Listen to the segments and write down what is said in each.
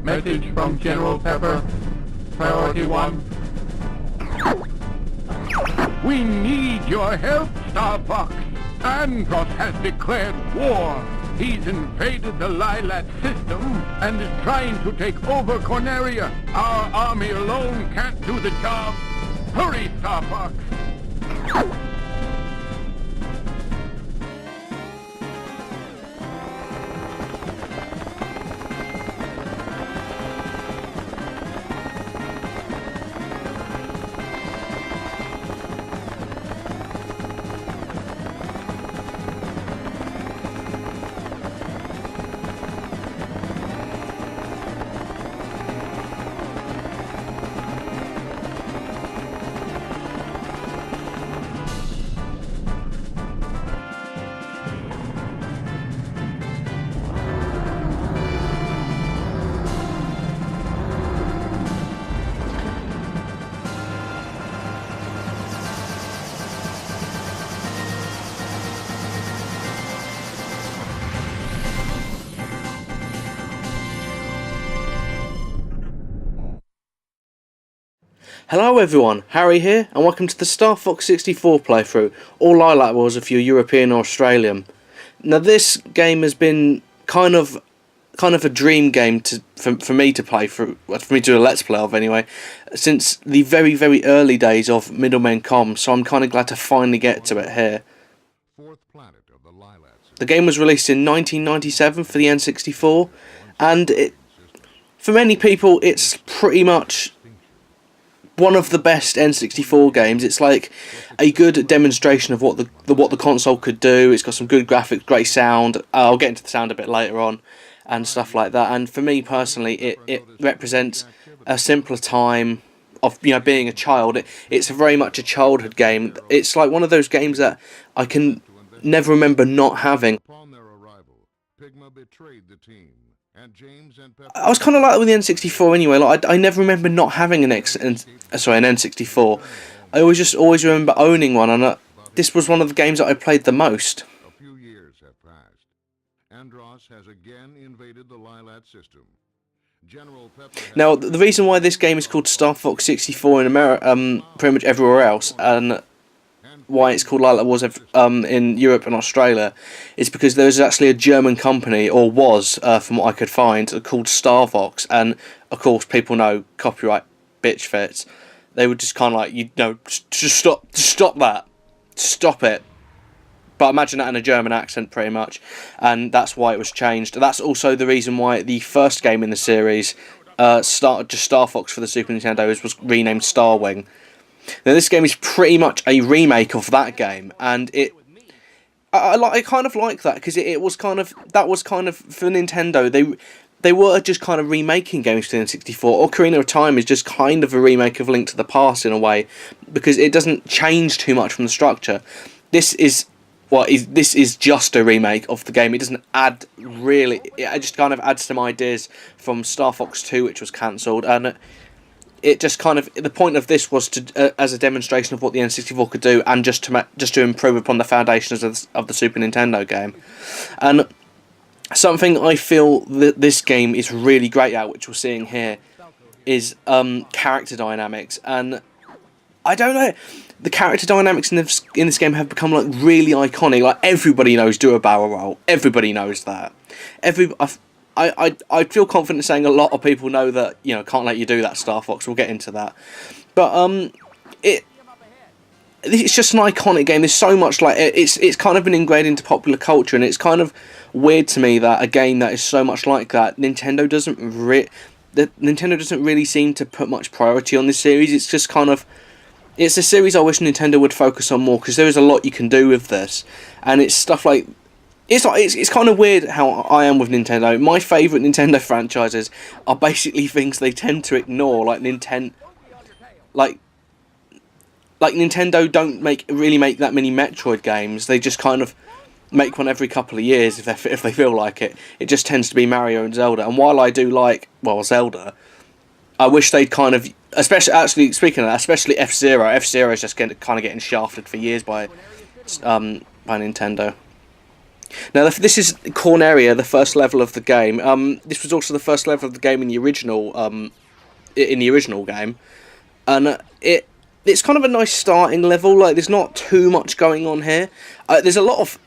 Message from General Pepper. Priority 1. We need your help, Star Fox. Andros has declared war. He's invaded the Lilat system and is trying to take over Corneria. Our army alone can't do the job. Hurry, Star Fox. Hello everyone, Harry here, and welcome to the Star Fox 64 playthrough, or Lilac Wars if you're European or Australian. Now this game has been kind of a dream game for me to play through, for me to do a Let's Play of anyway, since the very early days of Middlemen Com, so I'm kind of glad to finally get to it here. The game was released in 1997 for the N64, and for many people it's pretty much one of the best N64 games. It's like a good demonstration of what the console could do. It's got some good graphics, great sound. I'll get into the sound a bit later on and stuff like that. And for me personally, it represents a simpler time of being a child. It's very much a childhood game. It's like one of those games that I can never remember not having. I was kind of like that with the N64 anyway. Like I never remember not having an N64. I always remember owning one, and this was one of the games that I played the most. A few years have passed. Andros has again invaded the Lilat system. General Pepper Now, the reason why this game is called Star Fox 64 in America, pretty much everywhere else, and why it's called Lilac Wars in Europe and Australia, is because there's actually a German company, or was, from what I could find, called Star Fox, and of course people know copyright bitch fits. They would just kind of like, just stop that, stop it. But imagine that in a German accent, pretty much, and that's why it was changed. That's also the reason why the first game in the series, just Star Fox for the Super Nintendo, was renamed Star Wing. Now this game is pretty much a remake of that game, and I kind of like that, because that was kind of for Nintendo. They were just kind of remaking games for the N64. Ocarina of Time is just kind of a remake of Link to the Past in a way, because it doesn't change too much from the structure. This is just a remake of the game. It doesn't add really. It just kind of adds some ideas from Star Fox 2, which was cancelled, and it just kind of, the point of this was to as a demonstration of what the N64 could do, and just to improve upon the foundations of the Super Nintendo game. And something I feel that this game is really great at, which we're seeing here, is character dynamics. And I don't know, the character dynamics in this game have become like really iconic. Like everybody knows do a barrel roll. Everybody knows that. I feel confident saying a lot of people know that, can't let you do that, Star Fox. We'll get into that. But it's just an iconic game. There's so much like it's kind of been ingrained into popular culture, and it's kind of weird to me that a game that is so much like that, Nintendo doesn't really seem to put much priority on this series. It's just kind of, it's a series I wish Nintendo would focus on more, because there is a lot you can do with this, and it's stuff like. It's kind of weird how I am with Nintendo. My favourite Nintendo franchises are basically things they tend to ignore, like Nintendo don't really make that many Metroid games. They just kind of make one every couple of years if they feel like it. It just tends to be Mario and Zelda. And while I do like, Zelda, I wish they'd kind of, especially speaking of that, especially F-Zero. F-Zero is just kind of getting shafted for years by Nintendo. Now, this is Corneria, the first level of the game. This was also the first level of the game in the original game, and it's kind of a nice starting level. Like, there's not too much going on here. There's a lot of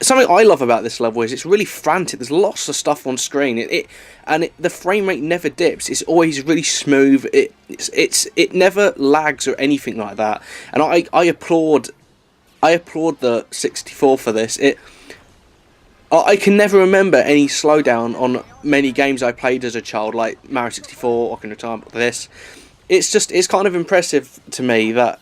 something I love about this level is it's really frantic. There's lots of stuff on screen. The frame rate never dips. It's always really smooth. It never lags or anything like that. And I applaud the 64 for this. I can never remember any slowdown on many games I played as a child, like Mario 64, Ocarina of Time, this. It's kind of impressive to me that,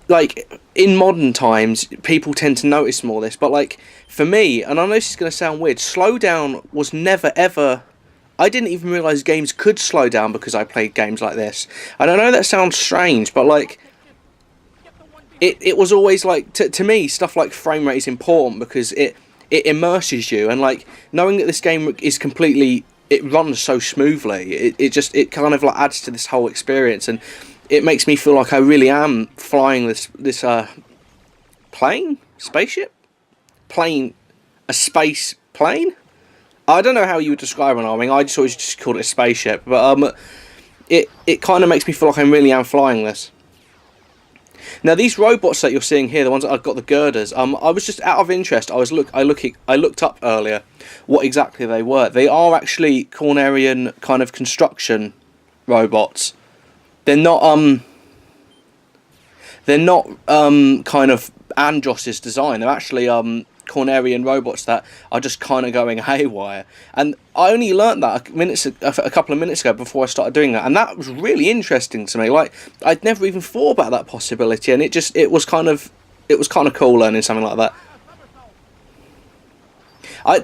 like, in modern times, people tend to notice more of this, but, like, for me, and I know this is going to sound weird, slowdown was never ever... I didn't even realise games could slow down because I played games like this. And I know that sounds strange, but, like, it was always, like, to me, stuff like frame rate is important because it immerses you, and, like, knowing that this game is completely... It runs so smoothly, it kind of, like, adds to this whole experience, and it makes me feel like I really am flying this plane? Spaceship? Plane? A space plane? I don't know how you would describe an arming. I just always just called it a spaceship, but it kind of makes me feel like I really am flying this. Now, these robots that you're seeing here, the ones that I've got the girders, I was just out of interest. I looked up earlier what exactly they were. They are actually Cornerian kind of construction robots. They're not kind of Andros's design. They're actually Cornerian robots that are just kind of going haywire. And I only learnt that a couple of minutes ago before I started doing that, and that was really interesting to me. Like, I'd never even thought about that possibility, and it was kind of cool learning something like that.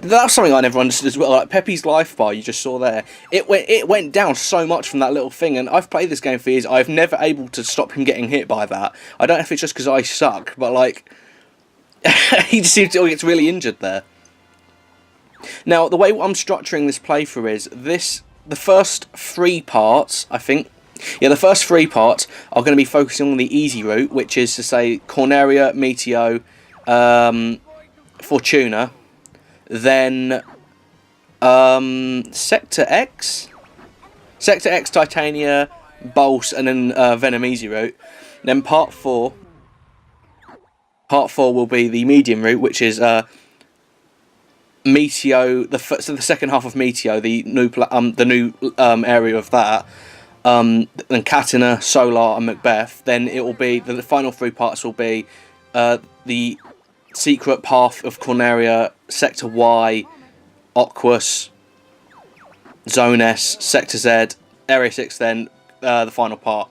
That's something I never understood as well. Like Pepe's life bar you just saw there, it went down so much from that little thing, and I've played this game for years. I've never able to stop him getting hit by that. I don't know if it's just because I suck, but, like, he just seems to get really injured there. Now, the way I'm structuring this playthrough is the first 3 parts, I think. Yeah, the first 3 parts are going to be focusing on the easy route, which is to say Corneria, Meteo, Fortuna, then Sector X, Titania, Bulse, and then Venom easy route. Then Part 4 will be the medium route, which is Meteo. So the second half of Meteo, the new area of that. Then Katina, Solar, and Macbeth. Then it will be the final 3 parts will be the secret path of Corneria, Sector Y, Aquas, Zone S, Sector Z, Area 6. Then the final part.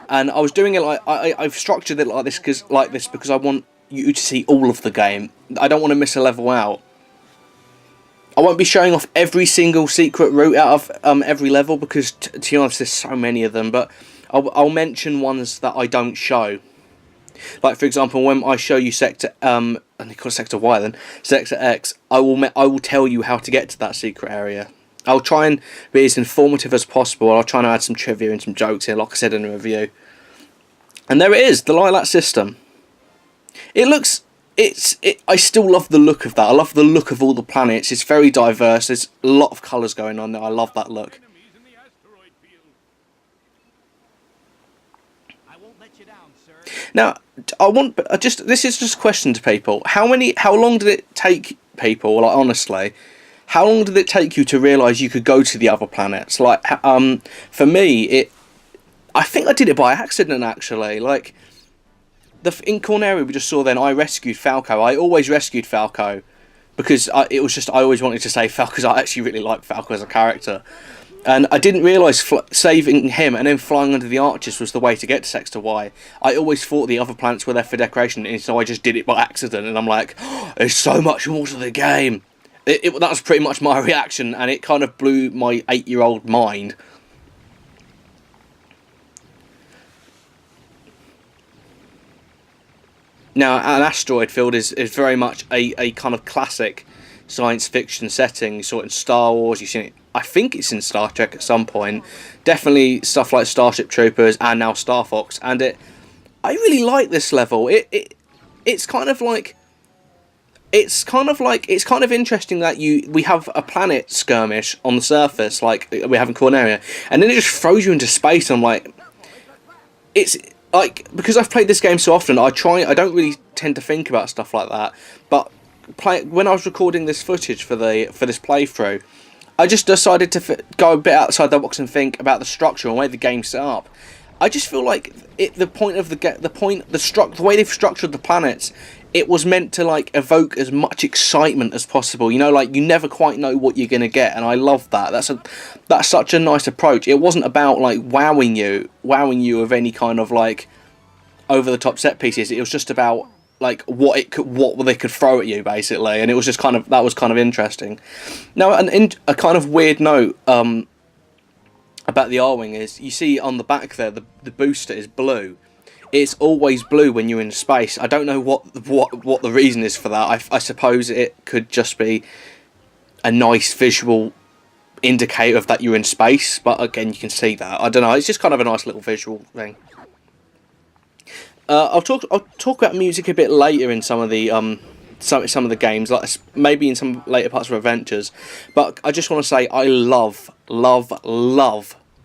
And I was doing it like I've structured it like this because I want you to see all of the game. I don't want to miss a level out. I won't be showing off every single secret route out of every level because, to be honest, there's so many of them. But I'll mention ones that I don't show. Like, for example, when I show you Sector and they call it Sector Y then, Sector X, I will tell you how to get to that secret area. I'll try and be as informative as possible. I'll try and add some trivia and some jokes here, like I said in the review. And there it is, the Lilac system. I still love the look of that. I love the look of all the planets. It's very diverse. There's a lot of colours going on there. I love that look. Now, this is just a question to people. How long did it take people, like, honestly, how long did it take you to realise you could go to the other planets? Like, for me, I think I did it by accident, actually. Like, in Corneria we just saw then, I rescued Falco. I always rescued Falco because I always wanted to save Falco because I actually really like Falco as a character. And I didn't realise saving him and then flying under the arches was the way to get to Sector Y. I always thought the other planets were there for decoration, and so I just did it by accident. And I'm like, oh, there's so much more to the game. That was pretty much my reaction, and it kind of blew my 8-year-old mind. Now, an asteroid field is very much a kind of classic science fiction setting. You saw it in Star Wars, you've seen it, I think it's in Star Trek at some point. Definitely stuff like Starship Troopers and now Star Fox. And I really like this level. It's kind of like, it's kind of interesting that we have a planet skirmish on the surface like we have in Corneria, and then it just throws you into space. And I'm like, it's like, because I've played this game so often, I don't really tend to think about stuff like that. But when I was recording this footage for this playthrough, I just decided to go a bit outside the box and think about the structure and the way the game's set up. I just feel like the way they've structured the planets, it was meant to like evoke as much excitement as possible. You know, like you never quite know what you're gonna get, and I love that. That's such a nice approach. It wasn't about like wowing you with any kind of like over the top set pieces. It was just about like what they could throw at you basically, and it was just that was kind of interesting. Now, a kind of weird note about the R-Wing is, you see on the back there, the booster is blue. It's always blue when you're in space. I don't know what the reason is for that. I suppose it could just be a nice visual indicator of that you're in space, but again, you can see that. I don't know. It's just kind of a nice little visual thing. I'll talk about music a bit later in some of the some of the games, like maybe in some later parts of Adventures. But I just want to say I love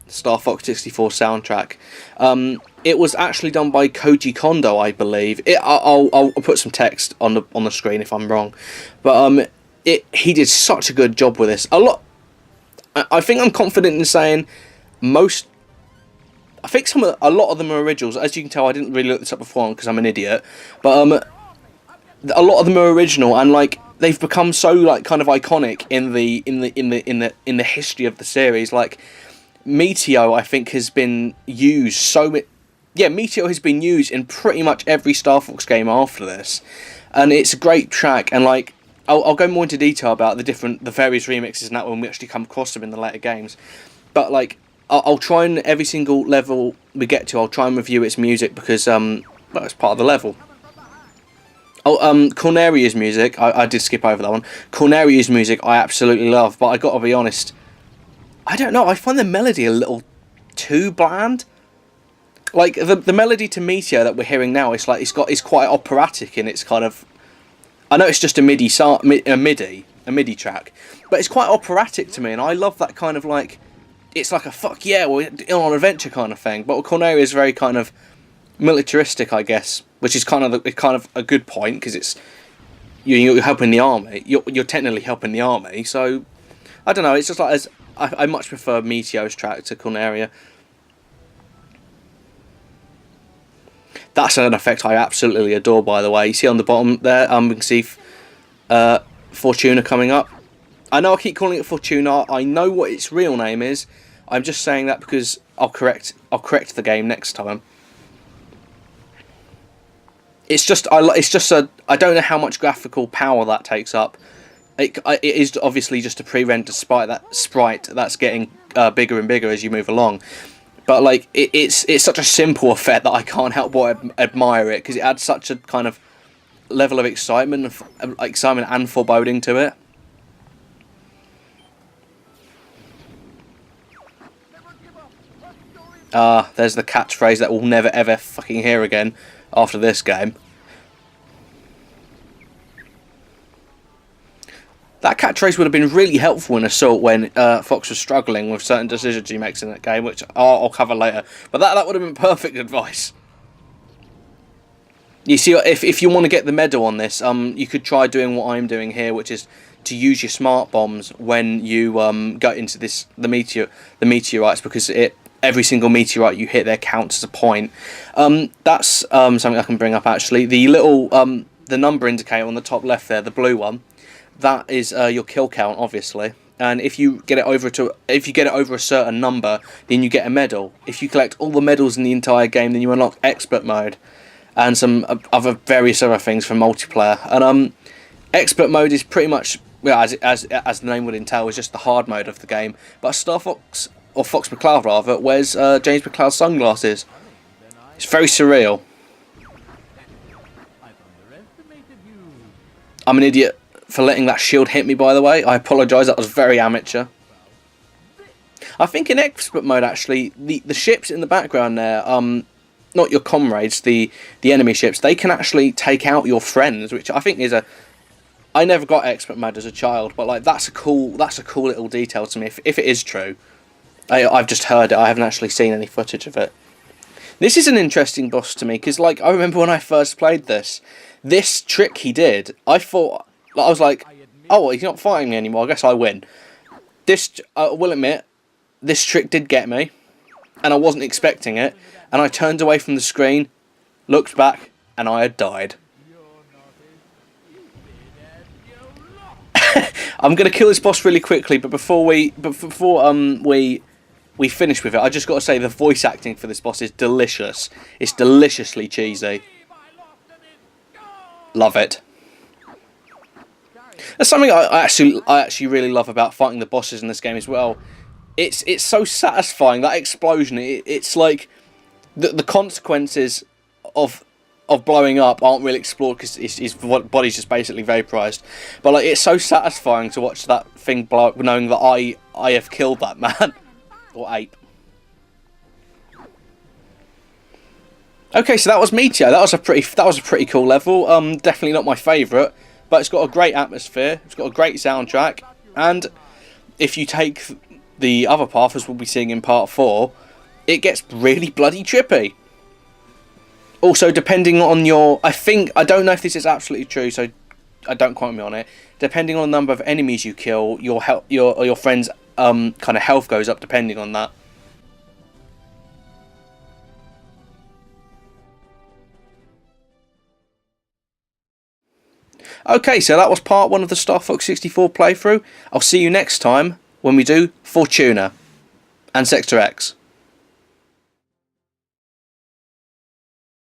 Star Fox 64 soundtrack. It was actually done by Koji Kondo, I believe. I'll put some text on the screen if I'm wrong, but he did such a good job with this. I think I'm confident in saying most. I think a lot of them are originals. As you can tell, I didn't really look this up before because I'm an idiot. But a lot of them are original, and like they've become so like kind of iconic in the history of the series. Like Meteo, I think, has been used Meteo has been used in pretty much every Star Fox game after this, and it's a great track. And like I'll go more into detail about the various remixes and that when we actually come across them in the later games. But like I'll try and every single level we get to, I'll try and review its music because well, it's part of the level. Corneria's music, I did skip over that one. Corneria's music I absolutely love, but I gotta be honest, I don't know, I find the melody a little too bland. Like the melody to Meteo that we're hearing now, it's quite operatic in its kind of. I know it's just a MIDI track, but it's quite operatic to me, and I love that kind of like. It's like a fuck yeah, we're on an adventure kind of thing. But Corneria is very kind of militaristic, I guess, which is kind of a good point because it's you're helping the army. You're technically helping the army, so I don't know. It's just like I much prefer Meteo's track to Corneria. That's an effect I absolutely adore, by the way. You see on the bottom there, we can see Fortuna coming up. I know I keep calling it Fortuna. I know what its real name is. I'm just saying that because I'll correct the game next time. I don't know how much graphical power that takes up. It is obviously just a pre-render sprite that's getting bigger and bigger as you move along. But like it's such a simple effect that I can't help but admire it because it adds such a kind of level of excitement and foreboding to it. There's the catchphrase that we'll never ever fucking hear again after this game. That catchphrase would have been really helpful in Assault when Fox was struggling with certain decisions he makes in that game, which I'll cover later. But that would have been perfect advice. You see, if you want to get the medal on this, you could try doing what I'm doing here, which is to use your smart bombs when you go into the meteorites, because every single meteorite you hit there counts as a point. That's something I can bring up actually. The little the number indicator on the top left there, the blue one, that is your kill count, obviously. And if you get it over a certain number, then you get a medal. If you collect all the medals in the entire game, then you unlock expert mode and some various other things from multiplayer. And expert mode is pretty much, well, as the name would entail, is just the hard mode of the game. But Star Fox, or Fox McCloud rather, wears James McCloud's sunglasses. It's very surreal. I'm an idiot for letting that shield hit me, by the way. I apologise, that was very amateur. I think in expert mode, actually, the ships in the background there, not your comrades, the enemy ships, they can actually take out your friends, which I think is I never got expert mode as a child, but like that's a cool little detail to me. If it is true, I've just heard it. I haven't actually seen any footage of it. This is an interesting boss to me because like I remember when I first played this trick he did. I thought I was like, oh, well, he's not fighting me anymore. I guess I win. This I will admit, this trick did get me, and I wasn't expecting it. And I turned away from the screen, looked back, and I had died. I'm gonna kill this boss really quickly, but before we finish with it, I just got to say the voice acting for this boss is delicious. It's deliciously cheesy. Love it. That's something I actually really love about fighting the bosses in this game as well. It's so satisfying, that explosion. It's like the consequences of blowing up aren't really explored because his body's just basically vaporized. But like it's so satisfying to watch that thing blow up, knowing that I have killed that man or ape. Okay, so that was Meteo. That was a pretty cool level. Definitely not my favourite, but it's got a great atmosphere. It's got a great soundtrack, and if you take the other path, as we'll be seeing in part 4, it gets really bloody trippy. Also, depending on your... I don't know if this is absolutely true, so I don't quote me on it. Depending on the number of enemies you kill, your friend's kind of health goes up depending on that. Okay, so that was part 1 of the Star Fox 64 playthrough. I'll see you next time when we do Fortuna and Sector X.